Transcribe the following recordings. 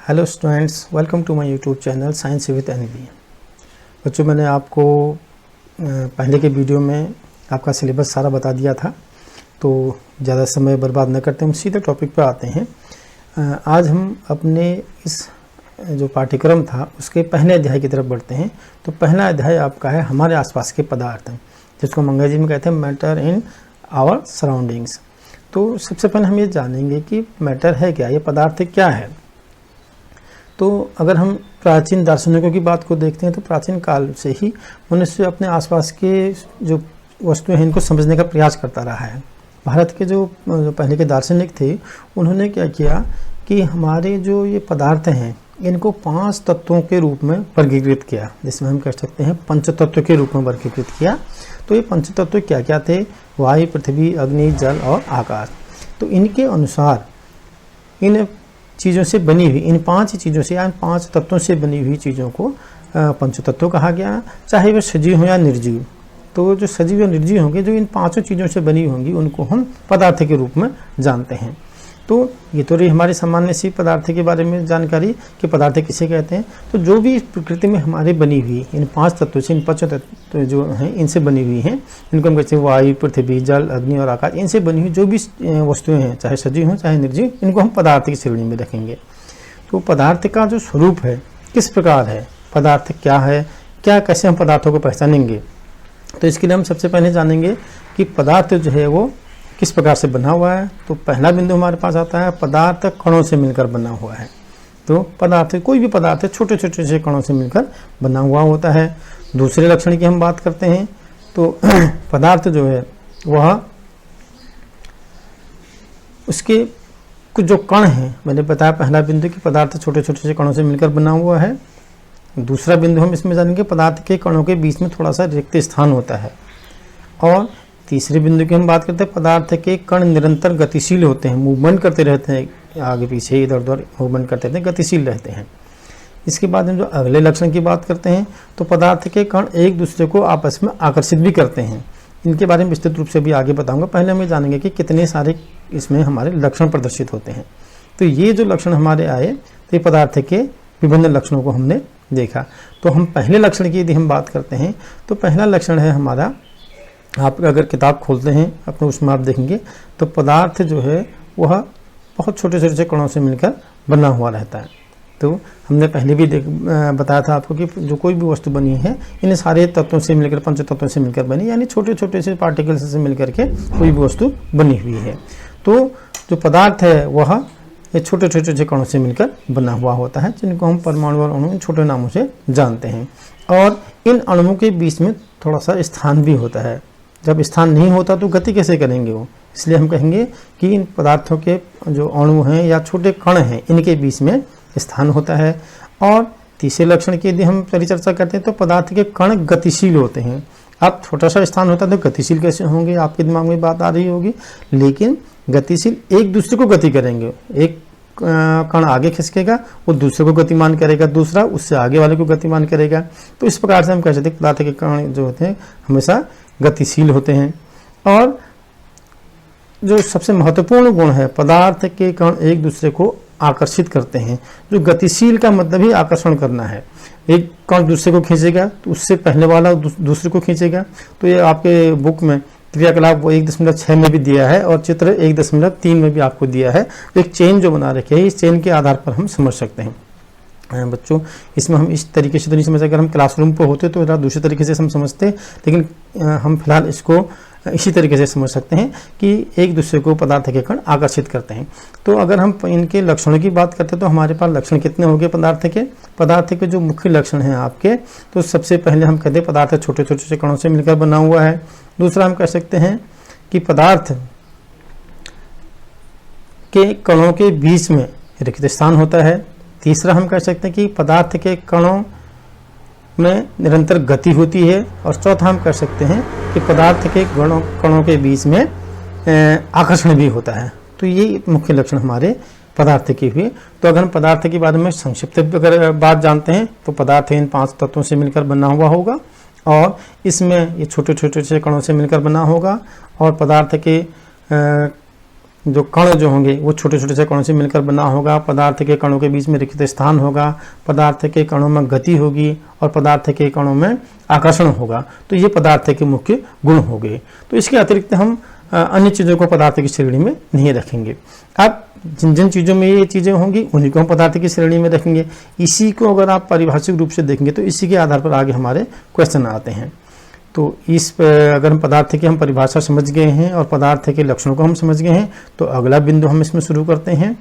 Hello students, welcome to my YouTube channel science with NV. बच्चों, मैंने आपको पहले के वीडियो में आपका सिलेबस सारा बता दिया था, तो ज़्यादा समय बर्बाद न करते हम सीधे टॉपिक पर आते हैं। आज हम अपने इस जो पाठ्यक्रम था उसके पहले अध्याय की तरफ बढ़ते हैं। तो पहला अध्याय आपका है हमारे आसपास के पदार्थ, जिसको हम अंग्रेजी में कहते हैं मैटर इन आवर सराउंडिंग्स। तो सबसे पहले हम ये जानेंगे कि मैटर है क्या, ये पदार्थ क्या है। तो अगर हम प्राचीन दार्शनिकों की बात को देखते हैं तो प्राचीन काल से ही मनुष्य अपने आसपास के जो वस्तुएं हैं इनको समझने का प्रयास करता रहा है। भारत के जो पहले के दार्शनिक थे उन्होंने क्या किया कि हमारे जो ये पदार्थ हैं इनको 5 तत्वों के रूप में वर्गीकृत किया, जिसमें हम कह सकते हैं पंचतत्व के रूप में वर्गीकृत किया। तो ये पंचतत्व क्या क्या थे? वायु, पृथ्वी, अग्नि, जल और आकाश। तो इनके अनुसार इन चीज़ों से बनी हुई, इन 5 चीज़ों से या 5 तत्वों से बनी हुई चीज़ों को पंचतत्व कहा गया, चाहे वे सजीव हों या निर्जीव। तो जो सजीव या निर्जीव होंगे, जो इन 5 चीज़ों से बनी होंगी, उनको हम पदार्थ के रूप में जानते हैं। तो ये तो रही हमारी सामान्य सी पदार्थ के बारे में जानकारी कि पदार्थ किसे कहते हैं। तो जो भी प्रकृति में हमारे बनी हुई इन 5 तत्वों से, इन 5 तत्व जो हैं इनसे बनी हुई हैं, इनको हम कहते हैं वायु, पृथ्वी, जल, अग्नि और आकाश। इनसे बनी हुई जो भी वस्तुएं हैं, चाहे सजीव हों चाहे निर्जीव, इनको हम पदार्थ की श्रेणी में रखेंगे। तो पदार्थ का जो स्वरूप है, किस प्रकार है, पदार्थ क्या है, क्या कैसे हम पदार्थों को पहचानेंगे। तो इसके लिए हम सबसे पहले जानेंगे कि पदार्थ जो है वो किस प्रकार से बना हुआ है। तो पहला बिंदु हमारे पास आता है पदार्थ कणों से मिलकर बना हुआ है। तो पदार्थ, कोई भी पदार्थ छोटे छोटे से कणों से मिलकर बना हुआ होता है। दूसरे लक्षण की हम बात करते हैं तो पदार्थ जो है वह उसके कुछ जो कण हैं, मैंने बताया पहला बिंदु कि पदार्थ छोटे छोटे से कणों से मिलकर बना हुआ है। दूसरा बिंदु हम इसमें जानेंगे पदार्थ के कणों के बीच में थोड़ा सा रिक्त स्थान होता है। और तीसरे बिंदु की हम बात करते हैं पदार्थ के कण निरंतर गतिशील होते हैं, मूवमेंट करते रहते हैं, आगे पीछे इधर उधर मूवमेंट करते रहते हैं, गतिशील रहते हैं। इसके बाद हम जो अगले लक्षण की बात करते हैं तो पदार्थ के कण एक दूसरे को आपस में आकर्षित भी करते हैं। इनके बारे में विस्तृत रूप से भी आगे बताऊंगा। पहले हम ये जानेंगे कि कितने सारे इसमें हमारे लक्षण प्रदर्शित होते हैं। तो ये जो लक्षण हमारे आए, तो ये पदार्थ के विभिन्न लक्षणों को हमने देखा। तो हम पहले लक्षण की यदि हम बात करते हैं तो पहला लक्षण है हमारा, आप अगर किताब खोलते हैं अपने उसमें आप देखेंगे तो पदार्थ जो है वह बहुत छोटे छोटे से कणों से मिलकर बना हुआ रहता है। तो हमने पहले भी बताया था आपको कि जो कोई भी वस्तु बनी है इन सारे तत्वों से मिलकर, पंच तत्वों से मिलकर बनी, यानी छोटे छोटे से पार्टिकल्स से मिलकर के कोई भी वस्तु बनी हुई है। तो जो पदार्थ है वह ये छोटे छोटे से कणों से मिलकर बना हुआ होता है, जिनको हम परमाणु और अणु इन छोटे नामों से जानते हैं। और इन अणुओं के बीच में थोड़ा सा स्थान भी होता है। जब स्थान नहीं होता तो गति कैसे करेंगे वो, इसलिए हम कहेंगे कि इन पदार्थों के जो अणु हैं या छोटे कण हैं इनके बीच में स्थान होता है। और तीसरे लक्षण की यदि हम परिचर्चा करते हैं तो पदार्थ के कण गतिशील होते हैं। अब छोटा सा स्थान होता है तो गतिशील कैसे होंगे, आपके दिमाग में बात आ रही होगी, लेकिन गतिशील एक दूसरे को गति करेंगे। एक कण आगे खिसकेगा, वो दूसरे को गतिमान करेगा, दूसरा उससे आगे वाले को गतिमान करेगा। तो इस प्रकार से हम कह सकते हैं पदार्थ के कण जो होते हैं हमेशा गतिशील होते हैं। और जो सबसे महत्वपूर्ण गुण है, पदार्थ के कण एक दूसरे को आकर्षित करते हैं। जो गतिशील का मतलब ही आकर्षण करना है। एक कण दूसरे को खींचेगा तो उससे पहले वाला दूसरे को खींचेगा। तो ये आपके बुक में क्रियाकलाप वो 1.6 में भी दिया है और चित्र 1.3 में भी आपको दिया है। तो एक चेन जो बना रखी है, इस चेन के आधार पर हम समझ सकते हैं। बच्चों, इसमें हम इस तरीके से तो नहीं समझ, अगर हम क्लासरूम पर होते तो जरा दूसरे तरीके से हम समझते, लेकिन हम फिलहाल इसको इसी तरीके से समझ सकते हैं कि एक दूसरे को पदार्थ के कण आकर्षित करते हैं। तो अगर हम इनके लक्षणों की बात करते हैं तो हमारे पास लक्षण कितने हो गए पदार्थ के जो मुख्य लक्षण हैं आपके, तो सबसे पहले हम कहते हैं पदार्थ छोटे छोटे से कणों से मिलकर बना हुआ है। दूसरा हम कह सकते हैं कि पदार्थ के कणों के बीच में रिक्त स्थान होता है। तीसरा हम कह सकते हैं कि पदार्थ के कणों में निरंतर गति होती है। और चौथा हम कह सकते हैं कि पदार्थ के कणों के बीच में आकर्षण भी होता है। तो ये मुख्य लक्षण हमारे पदार्थ के हुए। तो अगर हम पदार्थ के बारे में संक्षिप्त अगर बात जानते हैं तो पदार्थ इन 5 तत्वों से मिलकर बना हुआ होगा और इसमें ये छोटे छोटे से कणों से मिलकर बना होगा। और पदार्थ के जो कण जो होंगे वो छोटे छोटे से कणों से मिलकर बना होगा, पदार्थ के कणों के बीच में रिक्त स्थान होगा, पदार्थ के कणों में गति होगी और पदार्थ के कणों में आकर्षण होगा। तो ये पदार्थ के मुख्य गुण हो गए। तो इसके अतिरिक्त हम अन्य चीज़ों को पदार्थ की श्रेणी में नहीं रखेंगे। अब जिन जिन चीज़ों में ये चीज़ें होंगी उन्हीं को हम पदार्थ की श्रेणी में रखेंगे। इसी को अगर आप पारिभाषिक रूप से देखेंगे तो इसी के आधार पर आगे हमारे क्वेश्चन आते हैं। तो इस अगर हम पदार्थ की हम परिभाषा समझ गए हैं और पदार्थ के लक्षणों को हम समझ गए हैं, तो अगला बिंदु हम इसमें शुरू करते हैं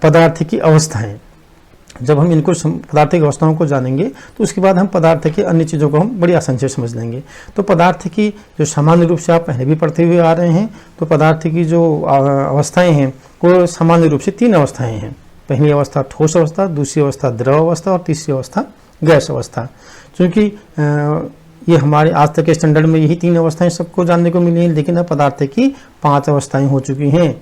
पदार्थ की अवस्थाएं। जब हम इनको पदार्थ की अवस्थाओं को जानेंगे तो उसके बाद हम पदार्थ की अन्य चीज़ों को हम बड़ी आसानी से समझ लेंगे। तो पदार्थ की जो सामान्य रूप से आप पहले भी पढ़ते हुए आ रहे हैं, तो पदार्थ की जो अवस्थाएं हैं वो सामान्य रूप से 3 अवस्थाएं हैं। पहली अवस्था ठोस अवस्था, दूसरी अवस्था द्रव अवस्था और तीसरी अवस्था गैस अवस्था। क्योंकि ये हमारे आज तक के स्टैंडर्ड में यही 3 अवस्थाएं सबको जानने को मिली हैं, लेकिन अब पदार्थ की 5 अवस्थाएं हो चुकी हैं।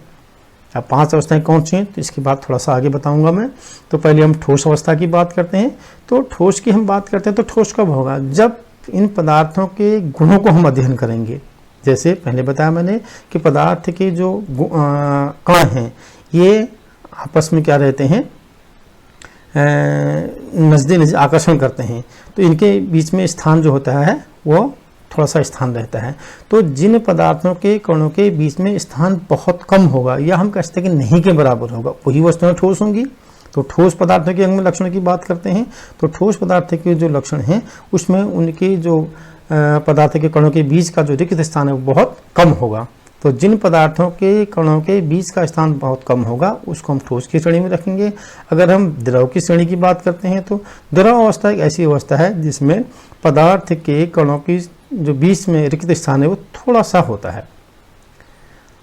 अब 5 अवस्थाएं कौन सी हैं तो इसकी बात थोड़ा सा आगे बताऊंगा मैं। तो पहले हम ठोस अवस्था की बात करते हैं। तो ठोस की हम बात करते हैं तो ठोस कब होगा, जब इन पदार्थों के गुणों को हम अध्ययन करेंगे। जैसे पहले बताया मैंने कि पदार्थ के जो कण हैं ये आपस में क्या रहते हैं, नज़दीक आकर्षण करते हैं। तो इनके बीच में स्थान जो होता है वो थोड़ा सा स्थान रहता है। तो जिन पदार्थों के कणों के बीच में स्थान बहुत कम होगा या हम कह सकते हैं कि नहीं के बराबर होगा, वही वस्तुएं ठोस होंगी। तो ठोस पदार्थों के हम लक्षण की बात करते हैं। तो ठोस पदार्थ के जो लक्षण हैं उसमें उनके जो पदार्थ के कणों के बीच का जो रिक्त स्थान है वो बहुत कम होगा। तो जिन पदार्थों के कणों के बीच का स्थान बहुत कम होगा उसको हम ठोस की श्रेणी में रखेंगे। अगर हम द्रव की श्रेणी की बात करते हैं तो द्रव अवस्था एक ऐसी अवस्था है जिसमें पदार्थ के कणों की जो बीच में रिक्त स्थान है वो थोड़ा सा होता है।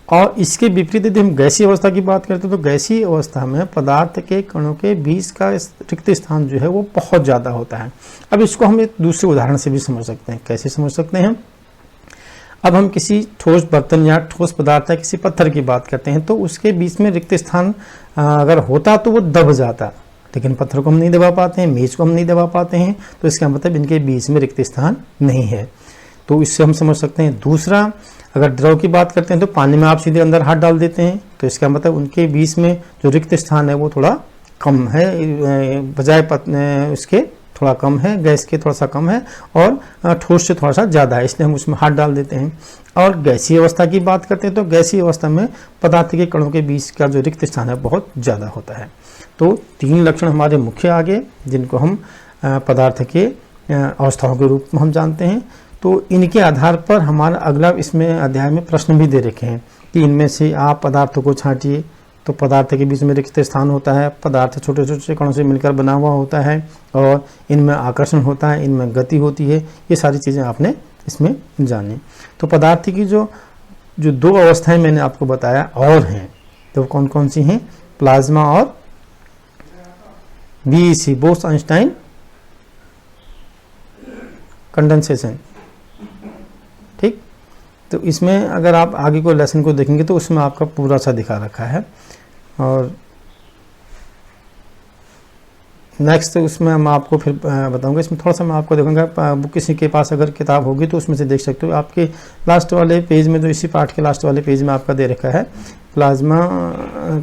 और इसके विपरीत यदि हम गैसीय अवस्था की बात करते हैं तो गैसीय अवस्था में पदार्थ के कणों के बीच का रिक्त स्थान जो है वो बहुत ज़्यादा होता है। अब इसको हम एक दूसरे उदाहरण से भी समझ सकते हैं। कैसे समझ सकते हैं, अब हम किसी ठोस बर्तन या ठोस पदार्थ या किसी पत्थर की बात करते हैं तो उसके बीच में रिक्त स्थान अगर होता तो वो दब जाता, लेकिन पत्थर को हम नहीं दबा पाते हैं, मेज को हम नहीं दबा पाते हैं, तो इसका मतलब इनके बीच में रिक्त स्थान नहीं है। तो इससे हम समझ सकते हैं। दूसरा, अगर द्रव की बात करते हैं तो पानी में आप सीधे अंदर हाथ डाल देते हैं तो इसका मतलब उनके बीच में जो रिक्त स्थान है वो थोड़ा कम है, बजाय उसके थोड़ा कम है, गैस के थोड़ा सा कम है और ठोस से थोड़ा सा ज़्यादा है, इसलिए हम उसमें हाथ डाल देते हैं। और गैसीय अवस्था की बात करते हैं तो गैसीय अवस्था में पदार्थ के कणों के बीच का जो रिक्त स्थान है बहुत ज़्यादा होता है। तो 3 लक्षण हमारे मुख्य आ गए जिनको हम पदार्थ के अवस्थाओं के रूप में हम जानते हैं। तो इनके आधार पर हमारा अगला इसमें अध्याय में प्रश्न भी दे रखे हैं कि इनमें से आप पदार्थों को छांटिए। तो पदार्थ के बीच में रिक्त स्थान होता है, पदार्थ छोटे छोटे कणों से मिलकर बना हुआ होता है और इनमें आकर्षण होता है, इनमें गति होती है। ये सारी चीज़ें आपने इसमें जानी। तो पदार्थ की जो 2 अवस्थाएं मैंने आपको बताया और हैं, तो कौन कौन सी हैं, प्लाज्मा और बीईसी, बोस-आइंस्टाइन कंडेंसेशन। ठीक, तो इसमें अगर आप आगे को लेसन को देखेंगे तो उसमें आपका पूरा सा दिखा रखा है। और नेक्स्ट उसमें मैं आपको फिर बताऊंगा। इसमें थोड़ा सा मैं आपको देखूंगा, बुक किसी के पास अगर किताब होगी तो उसमें से देख सकते हो। आपके लास्ट वाले पेज में, जो इसी पार्ट के लास्ट वाले पेज में आपका दे रखा है, प्लाज्मा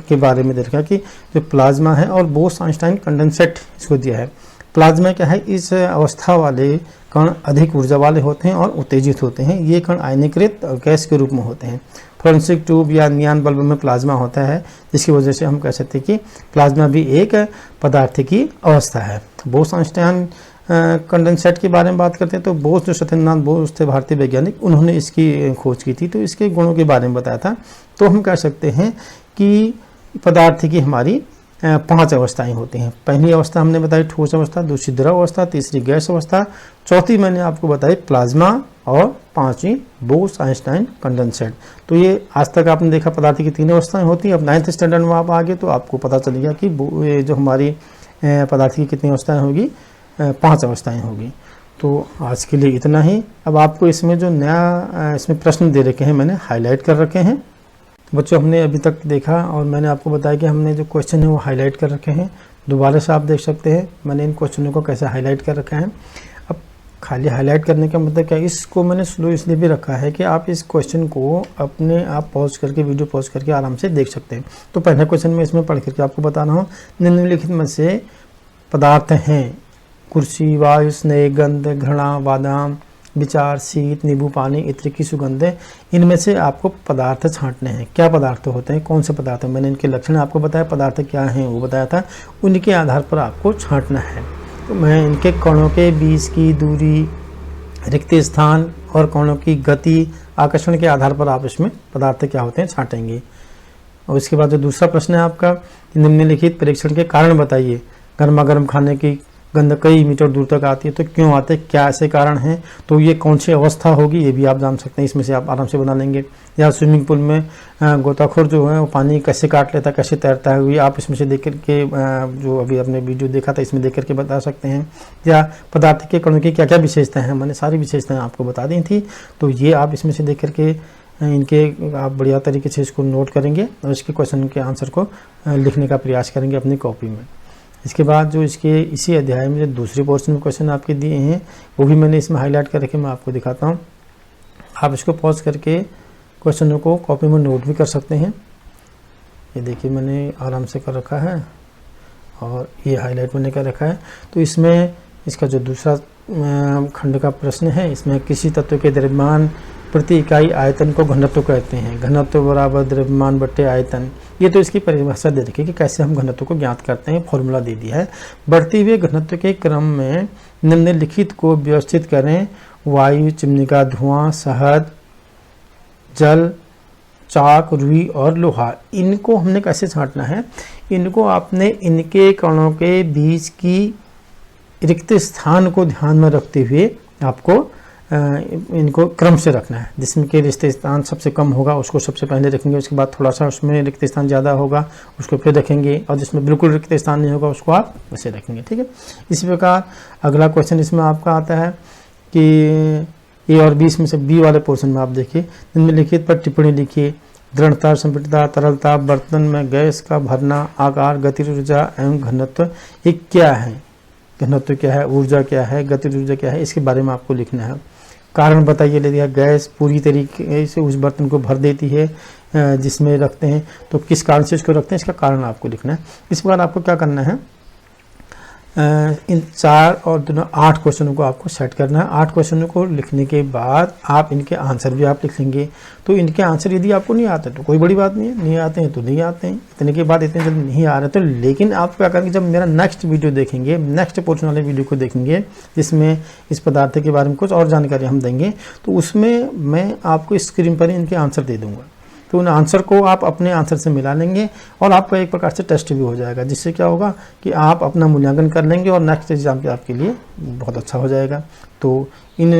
के बारे में दे रखा है कि जो प्लाज्मा है और बोस-आइंस्टाइन कंडेंसेट इसको दिया है। प्लाज्मा क्या है, इस अवस्था वाले कण अधिक ऊर्जा वाले होते हैं और उत्तेजित होते हैं। ये कण आयनीकृत गैस के रूप में होते हैं। फ्लोरेसेंट ट्यूब या नियॉन बल्ब में प्लाज्मा होता है, जिसकी वजह से हम कह सकते हैं कि प्लाज्मा भी एक पदार्थ की अवस्था है। बोस-आइंस्टाइन कंडेंसेट के बारे में बात करते हैं तो बोस, जो सत्येंद्रनाथ बोस थे भारतीय वैज्ञानिक, उन्होंने इसकी खोज की थी, तो इसके गुणों के बारे में बताया था। तो हम कह सकते हैं कि पदार्थ की हमारी 5 अवस्थाएं होती हैं। पहली अवस्था हमने बताई ठोस अवस्था, दूसरी द्रव अवस्था, तीसरी गैस अवस्था, चौथी मैंने आपको बताई प्लाज्मा और 5वीं बोस-आइंस्टाइन कंडेंसेट। तो ये आज तक आपने देखा पदार्थ की 3 अवस्थाएं होती हैं। अब 9th स्टैंडर्ड में आप आगे तो आपको पता चलेगा कि जो हमारी पदार्थ की कितनी अवस्थाएं होगी, 5 अवस्थाएं होगी। तो आज के लिए इतना ही। अब आपको इसमें जो नया इसमें प्रश्न दे रखे हैं मैंने हाईलाइट कर रखे हैं। बच्चों, हमने अभी तक देखा और मैंने आपको बताया कि हमने जो क्वेश्चन है वो हाईलाइट कर रखे हैं। दोबारा से आप देख सकते हैं मैंने इन क्वेश्चनों को कैसे हाईलाइट कर रखा है। अब खाली हाईलाइट करने का मतलब क्या है, इसको मैंने स्लो इसलिए भी रखा है कि आप इस क्वेश्चन को अपने आप पॉज करके, वीडियो पॉज करके आराम से देख सकते हैं। तो पहला क्वेश्चन मैं इसमें पढ़ करके आपको बता रहा हूँ। निम्नलिखित में से पदार्थ हैं कुर्सी, वायु, स्नेह, गंध, घृणा, बादाम, विचार, शीत, नींबू पानी, इत्र की सुगंध। इनमें से आपको पदार्थ छांटने हैं। क्या पदार्थ होते हैं, कौन से पदार्थ हैं, मैंने इनके लक्षण आपको बताया, पदार्थ क्या हैं वो बताया था, उनके आधार पर आपको छांटना है। तो मैं इनके कणों के बीच की दूरी, रिक्त स्थान और कणों की गति, आकर्षण के आधार पर आप इसमें पदार्थ क्या होते हैं छांटेंगे। और इसके बाद जो दूसरा प्रश्न है आपका, निम्नलिखित परीक्षण के कारण बताइए। गर्मा गर्म खाने की गंध कई मीटर दूर तक आती है, तो क्यों आते हैं, क्या ऐसे कारण हैं, तो ये कौन सी अवस्था होगी ये भी आप जान सकते हैं, इसमें से आप आराम से बना लेंगे। या स्विमिंग पूल में गोताखोर जो है वो पानी कैसे काट लेता है, कैसे तैरता है, ये आप इसमें से देख करके जो अभी आपने वीडियो देखा था इसमें देख करके बता सकते हैं। या पदार्थ के कणों की क्या क्या विशेषताएं हैं, मैंने सारी विशेषताएं आपको बता दी थी, तो ये आप इसमें से देख करके इनके आप बढ़िया तरीके से इसको नोट करेंगे और इसके क्वेश्चन के आंसर को लिखने का प्रयास करेंगे अपनी कॉपी में। इसके बाद जो इसके इसी अध्याय में जो दूसरे पोर्शन में क्वेश्चन आपके दिए हैं वो भी मैंने इसमें हाईलाइट करके मैं आपको दिखाता हूँ। आप इसको पॉज करके क्वेश्चनों को कॉपी में नोट भी कर सकते हैं। ये देखिए मैंने आराम से कर रखा है और ये हाईलाइट मैंने कर रखा है। तो इसमें इसका जो दूसरा खंड का प्रश्न है, इसमें किसी तत्व के द्रव्यमान प्रति इकाई आयतन को घनत्व कहते हैं। घनत्व बराबर द्रव्यमान बट्टे आयतन, ये तो इसकी परिभाषा दे रखी है कि कैसे हम घनत्व को ज्ञात करते हैं, फॉर्मूला दे दिया है। बढ़ते हुए घनत्व के क्रम में निम्नलिखित को व्यवस्थित करें। वायु, चिमनी का धुआं, शहद, जल, चाक, रुई और लोहा। इनको हमने कैसे छांटना है, इनको आपने इनके कणों के बीच की रिक्त स्थान को ध्यान में रखते हुए आपको इनको क्रम से रखना है। जिसमें कि रिक्त स्थान सबसे कम होगा उसको सबसे पहले रखेंगे, उसके बाद थोड़ा सा उसमें रिक्त स्थान ज़्यादा होगा उसको फिर रखेंगे, और जिसमें बिल्कुल रिक्त स्थान नहीं होगा उसको आप वैसे रखेंगे, ठीक है। इसी प्रकार अगला क्वेश्चन इसमें आपका आता है कि ए और बी, इसमें से बी वाले पोर्शन में आप देखिए, निम्नलिखित पर टिप्पणी लिखिए। दृढ़ता, संपीड़ितता, तरलता, बर्तन में गैस का भरना, आकार, गति ऊर्जा एवं घनत्व, ये क्या है, घनत्व क्या है, ऊर्जा क्या है, गति ऊर्जा क्या है, इसके बारे में आपको लिखना है। कारण बताइए, यदि गैस पूरी तरीके से उस बर्तन को भर देती है जिसमें रखते हैं, तो किस कारण से इसको रखते हैं, इसका कारण आपको लिखना है। इस प्रकार आपको क्या करना है, इन 4 और 8 क्वेश्चनों को आपको सेट करना है। 8 क्वेश्चनों को लिखने के बाद आप इनके आंसर भी आप लिख लेंगे। तो इनके आंसर यदि आपको नहीं आते तो कोई बड़ी बात नहीं है, नहीं आते हैं तो नहीं आते हैं, इतने के बाद इतने जल्द नहीं आ रहे तो, लेकिन आप क्या करेंगे, जब मेरा नेक्स्ट वीडियो देखेंगे, नेक्स्ट पोर्शन वाले वीडियो को देखेंगे जिसमें इस पदार्थ के बारे में कुछ और जानकारी हम देंगे, तो उसमें मैं आपको स्क्रीन पर इनके आंसर दे दूँगा। तो उन आंसर को आप अपने आंसर से मिला लेंगे और आपका एक प्रकार से टेस्ट भी हो जाएगा, जिससे क्या होगा कि आप अपना मूल्यांकन कर लेंगे और नेक्स्ट एग्जाम के आपके लिए बहुत अच्छा हो जाएगा। तो इन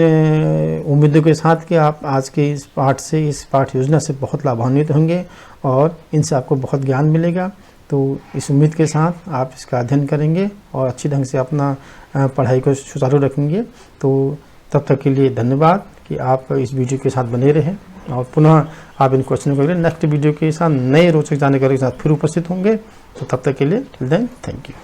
उम्मीदों के साथ कि आप आज के इस पाठ से, इस पाठ योजना से बहुत लाभान्वित होंगे और इनसे आपको बहुत ज्ञान मिलेगा। तो इस उम्मीद के साथ आप इसका अध्ययन करेंगे और अच्छी ढंग से अपना पढ़ाई को सुचारू रखेंगे। तो तब तक के लिए धन्यवाद कि आप इस वीडियो के साथ बने रहें और पुनः आप इन क्वेश्चनों को नेक्स्ट वीडियो के साथ नए रोचक जानकारी के साथ फिर उपस्थित होंगे। तो तब तक के लिए टिल देन थैंक यू।